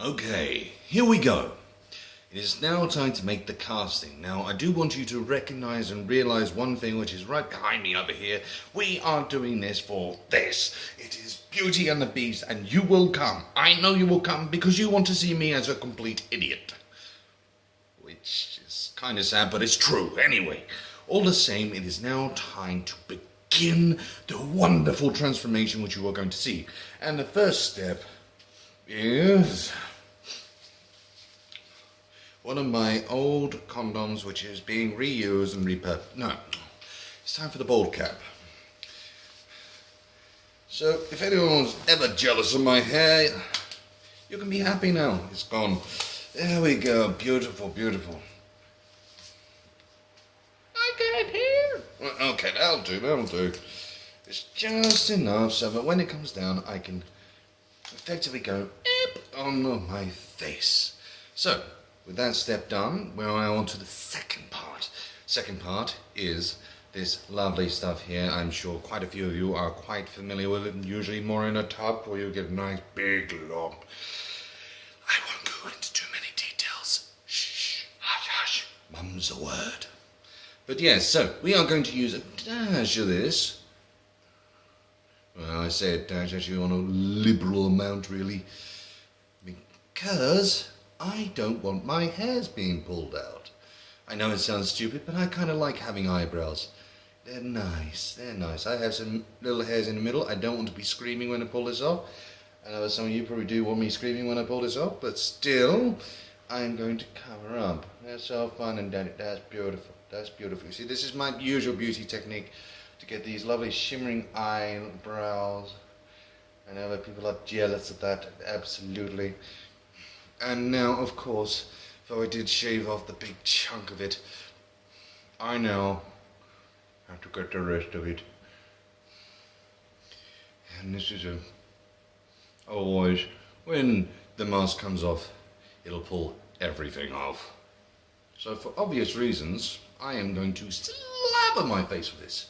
Okay, here we go. It is now time to make the casting. Now, I do want you to recognize and realize one thing, which is right behind me over here. We are doing this for this. It is Beauty and the Beast, and you will come. I know you will come because you want to see me as a complete idiot. Which is kind of sad, but it's true. Anyway, all the same, it is now time to begin the wonderful transformation which you are going to see. And the first step is one of my old condoms which is being reused and repurposed. No, it's time for the bald cap. So if anyone's ever jealous of my hair, you can be happy now. It's gone. There we go. Beautiful, beautiful. I can't hear. Okay, that'll do, that'll do. It's just enough so that when it comes down, I can effectively go on my face. So, with that step done, we're now on to the second part. Second part is this lovely stuff here. I'm sure quite a few of you are quite familiar with it, usually more in a tub where you get a nice big lump. I won't go into too many details. Shh, hush, hush. Mum's a word. But yes, so we are going to use a dash of this. Well, I say a dash actually on a liberal amount really, because I don't want my hairs being pulled out. I know it sounds stupid, but I kind of like having eyebrows. They're nice, they're nice. I have some little hairs in the middle. I don't want to be screaming when I pull this off. I know some of you probably do want me screaming when I pull this off, but still, I'm going to cover up. That's all fun and dandy. That's beautiful, that's beautiful. You see, this is my usual beauty technique to get these lovely shimmering eyebrows. I know that people are jealous of that, absolutely. And now, of course, though I did shave off the big chunk of it, I now have to get the rest of it. And this is always, when the mask comes off, it'll pull everything off. So for obvious reasons, I am going to slather my face with this.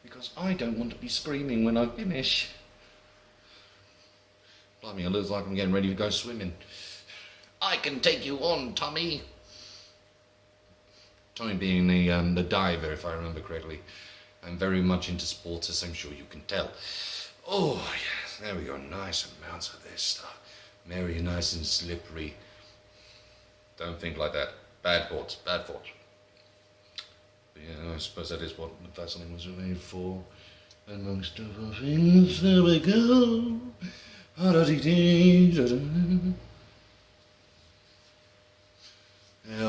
Because I don't want to be screaming when I finish. Blimey, it looks like I'm getting ready to go swimming. I can take you on, Tommy. Tommy being the diver, if I remember correctly. I'm very much into sports, as I'm sure you can tell. Oh, yes, there we go. Nice amounts of this stuff. Very nice and slippery. Don't think like that. Bad thoughts, bad thoughts. But yeah, I suppose that is what the Vaseline was made for. Amongst other things, there we go. Hell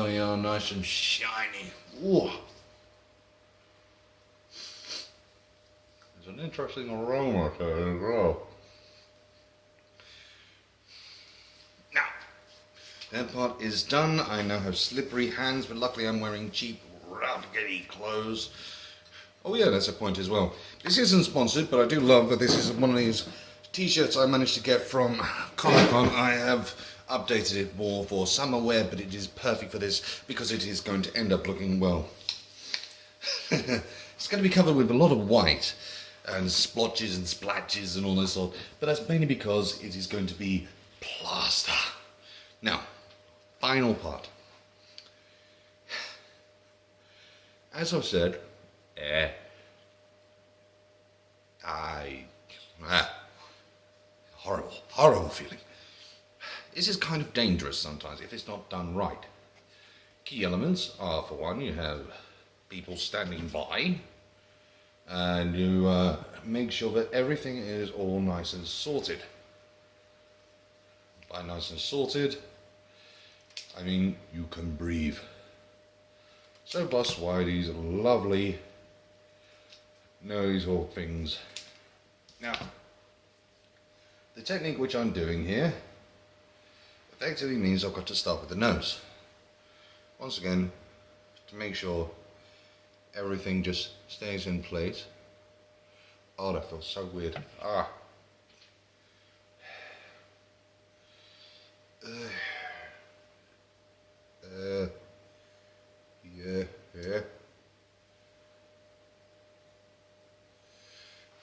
yeah, nice and shiny. Ooh. There's an interesting aroma to it as well. Now, that part is done. I now have slippery hands, but luckily I'm wearing cheap, raggedy clothes. Oh yeah, that's a point as well. This isn't sponsored, but I do love that this is one of these t-shirts I managed to get from Comic-Con. I have updated it more for summer wear, but it is perfect for this because it is going to end up looking, well, it's going to be covered with a lot of white and splotches and splatches and all this sort, but that's mainly because it is going to be plaster. Now, final part. As I've said, horrible feeling. This is kind of dangerous sometimes if it's not done right. Key elements are, for one, you have people standing by, and you make sure that everything is all nice and sorted. By nice and sorted, I mean you can breathe. So plus why these lovely nose or things. Now, the technique which I'm doing here effectively means I've got to start with the nose. Once again, to make sure everything just stays in place. Oh, that feels so weird. Yeah.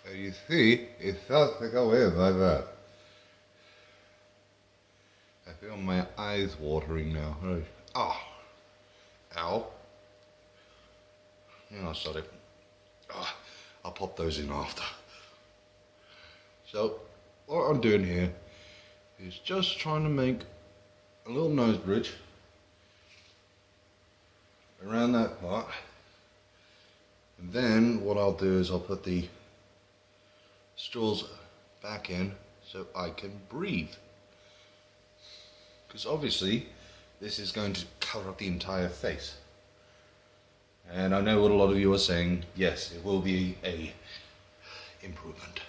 So you see, it starts to go in like that. I feel my eyes watering now. Oh, ow. Yeah, sorry. Oh, I'll pop those in after. So, what I'm doing here is just trying to make a little nose bridge around that part. And then what I'll do is I'll put the straws back in so I can breathe. Because obviously this is going to cover up the entire face. And I know what a lot of you are saying, yes, it will be a improvement.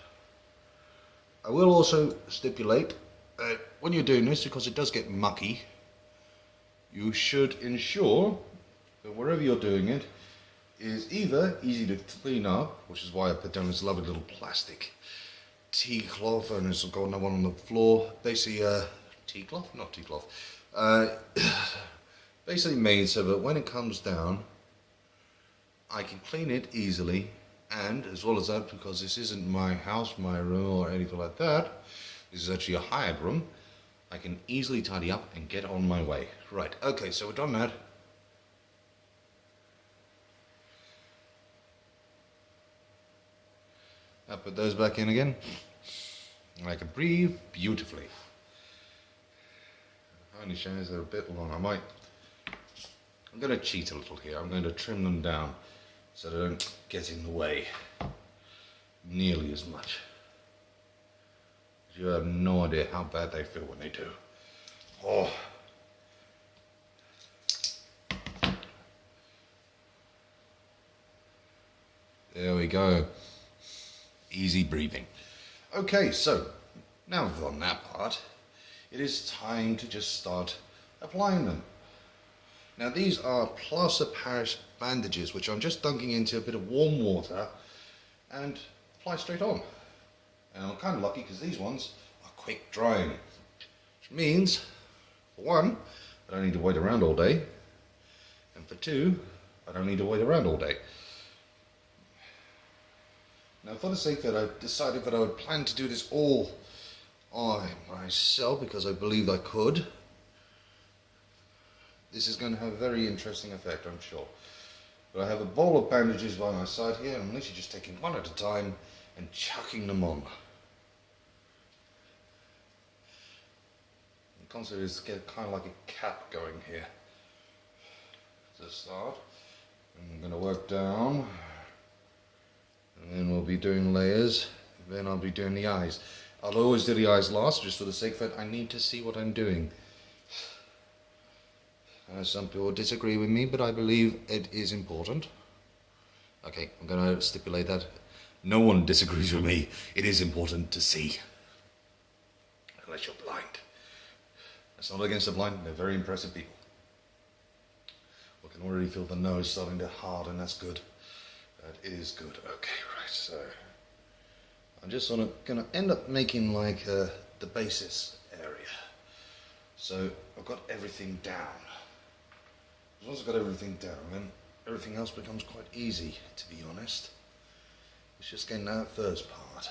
I will also stipulate that when you're doing this, because it does get mucky, you should ensure that wherever you're doing it is either easy to clean up, which is why I put down this lovely little plastic tea cloth, and there's got another one on the floor, basically tea cloth? Not tea cloth. Basically made so that when it comes down, I can clean it easily, and as well as that, because this isn't my house, my room, or anything like that, this is actually a hired room, I can easily tidy up and get on my way. Right, okay, so we've done that. I'll put those back in again, and I can breathe beautifully. Only shadows are a bit long. I'm going to cheat a little here. I'm going to trim them down so they don't get in the way nearly as much. You have no idea how bad they feel when they do. Oh. There we go. Easy breathing. Okay, so now we've done that part, it is time to just start applying them. Now these are plaster Paris bandages, which I'm just dunking into a bit of warm water and apply straight on. And I'm kind of lucky because these ones are quick drying, which means, for one, I don't need to wait around all day, and for two, I don't need to wait around all day. Now, for the sake that I decided that I would plan to do this all on myself, because I believed I could, this is going to have a very interesting effect, I'm sure. But I have a bowl of bandages by my side here, and I'm literally just taking one at a time and chucking them on. The concept is to get kind of like a cap going here to start. And I'm going to work down. And then we'll be doing layers, then I'll be doing the eyes. I'll always do the eyes last, just for the sake that I need to see what I'm doing. Some people disagree with me, but I believe it is important. Okay, I'm going to stipulate that. No one disagrees with me. It is important to see. Unless you're blind. That's not against the blind, they're very impressive people. I can already feel the nose starting to harden, that's good. That is good. Okay, right, so I'm just sort of going to end up making like the basis area. So I've got everything down. Once I've got everything down, then everything else becomes quite easy, to be honest. It's just getting that first part.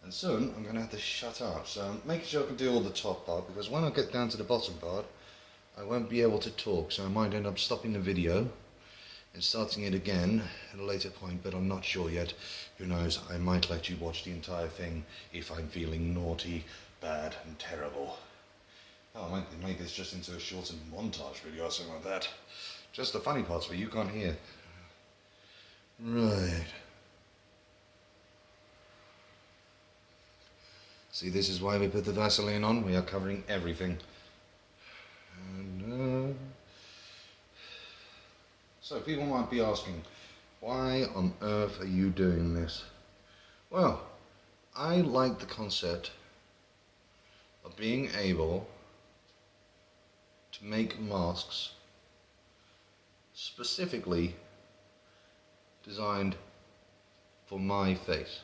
And soon I'm going to have to shut up, so I'm making sure I can do all the top part, because when I get down to the bottom part, I won't be able to talk, so I might end up stopping the video and starting it again at a later point, but I'm not sure yet. Who knows, I might let you watch the entire thing if I'm feeling naughty, bad and terrible. Oh, I might make this just into a shortened montage video or something like that. Just the funny parts where you can't hear. Right. See, this is why we put the Vaseline on. We are covering everything. And, so people might be asking, why on earth are you doing this? Well, I like the concept of being able to make masks specifically designed for my face.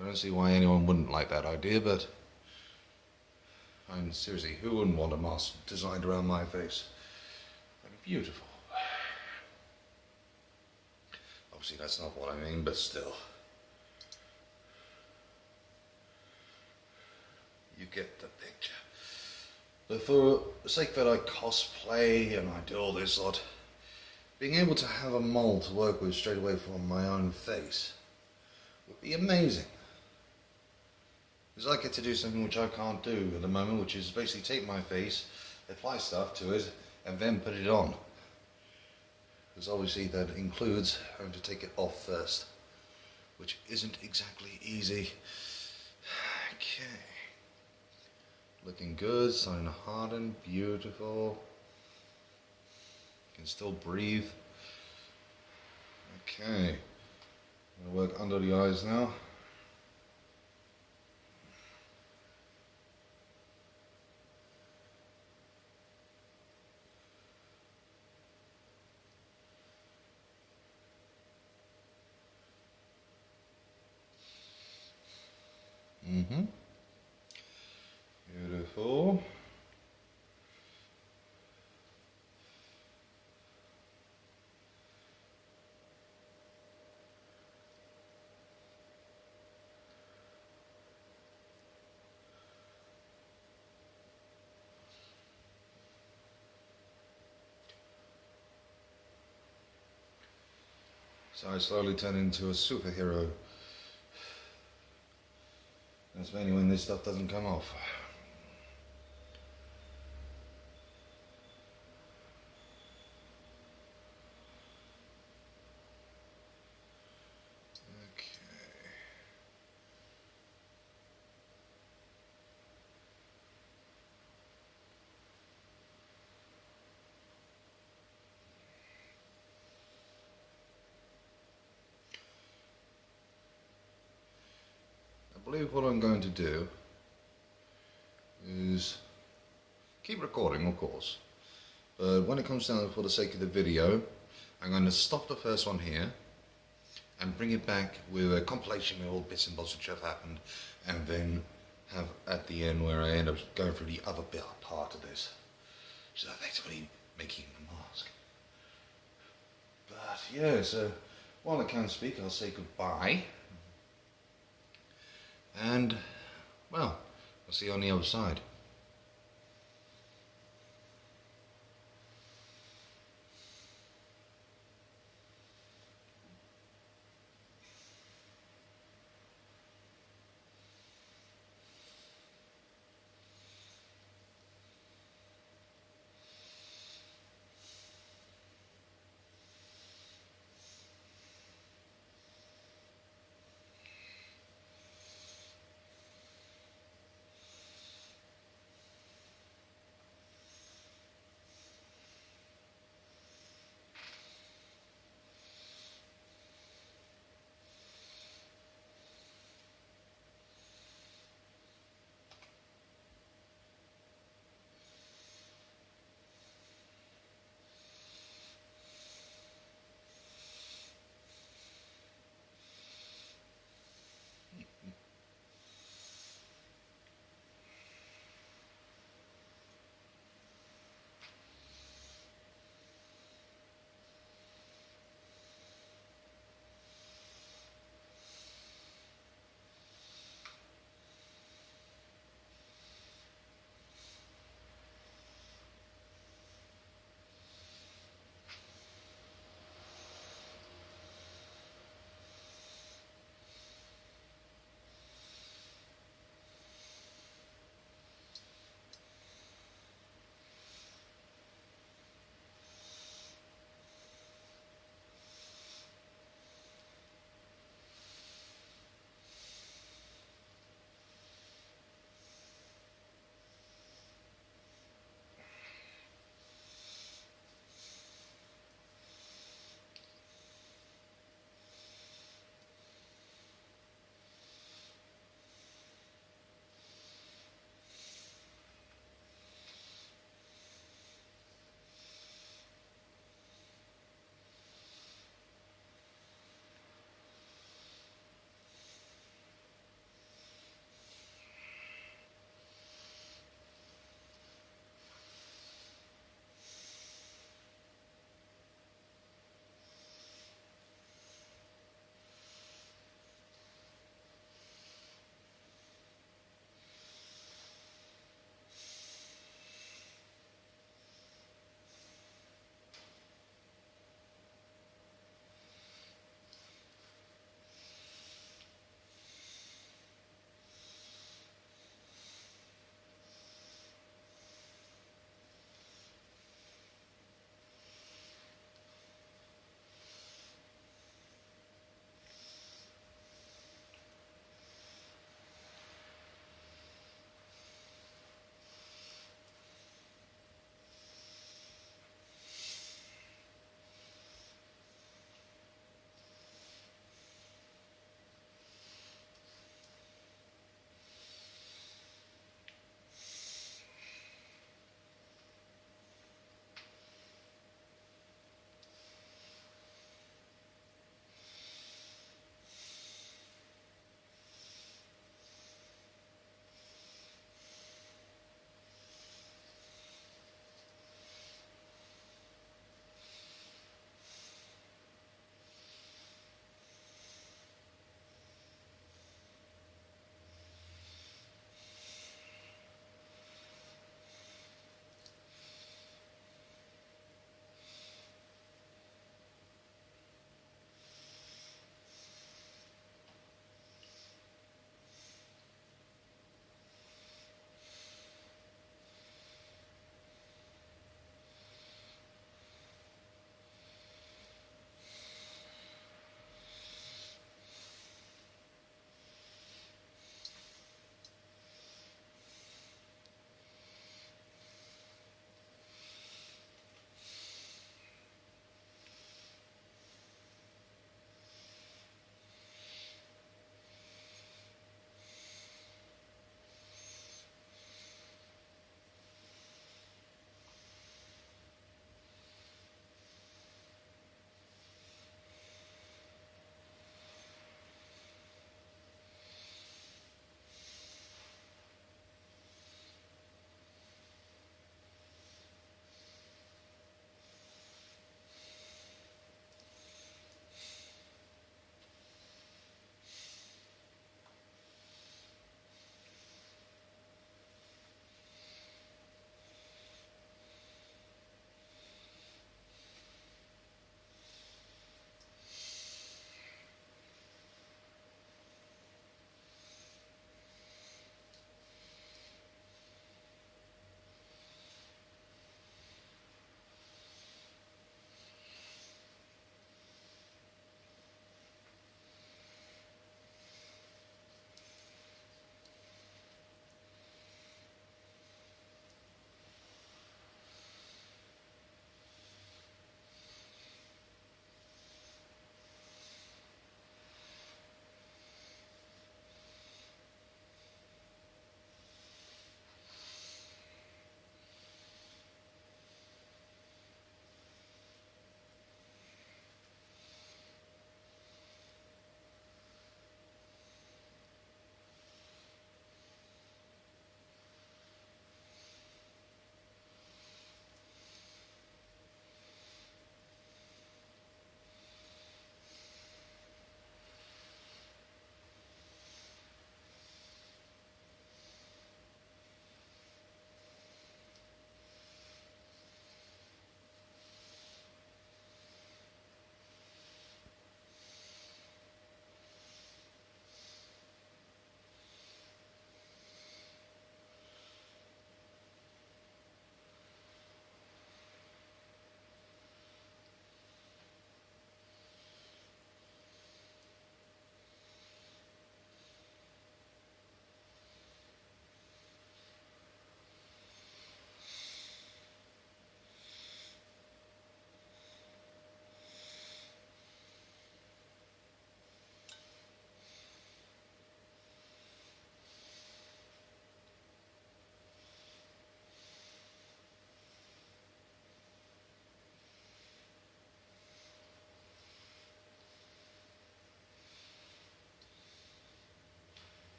I don't see why anyone wouldn't like that idea, but I mean, seriously, who wouldn't want a mask designed around my face? That'd be beautiful. Obviously that's not what I mean, but still. You get the picture. But for the sake that I cosplay and I do all this lot, being able to have a mold to work with straight away from my own face would be amazing. Because I get to do something which I can't do at the moment, which is basically take my face, apply stuff to it, and then put it on. Because obviously that includes having to take it off first, which isn't exactly easy. Okay. Looking good, starting to harden, beautiful. Can still breathe. Okay. I'm going to work under the eyes now. Beautiful. So I slowly turn into a superhero. That's mainly when this stuff doesn't come off. I believe what I'm going to do is keep recording, of course, but when it comes down for the sake of the video, I'm going to stop the first one here and bring it back with a compilation of all bits and bobs which have happened, and then have at the end where I end up going through the other part of this, which is effectively making the mask. But yeah, so while I can't speak, I'll say goodbye. And, well, I'll see you on the other side.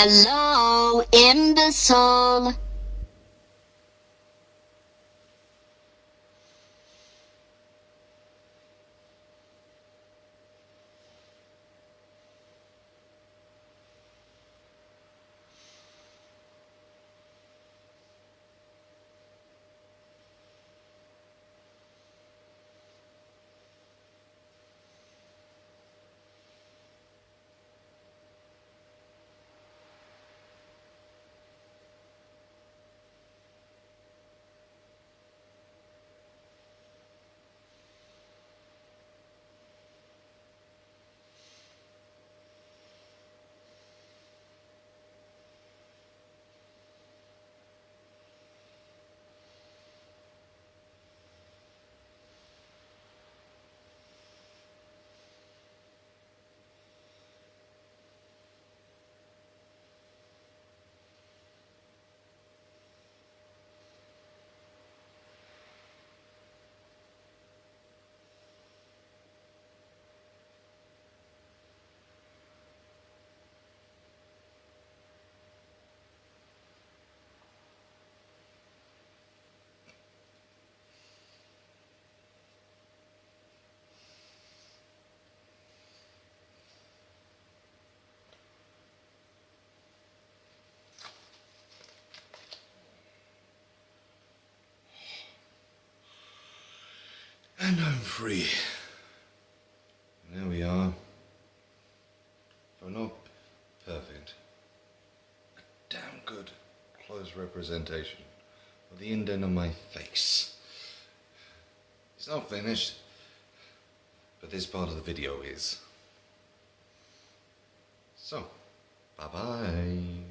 Hello, imbecile. And I'm free. There we are. Though not perfect, a damn good close representation of the indent on my face. It's not finished, but this part of the video is. So, bye-bye.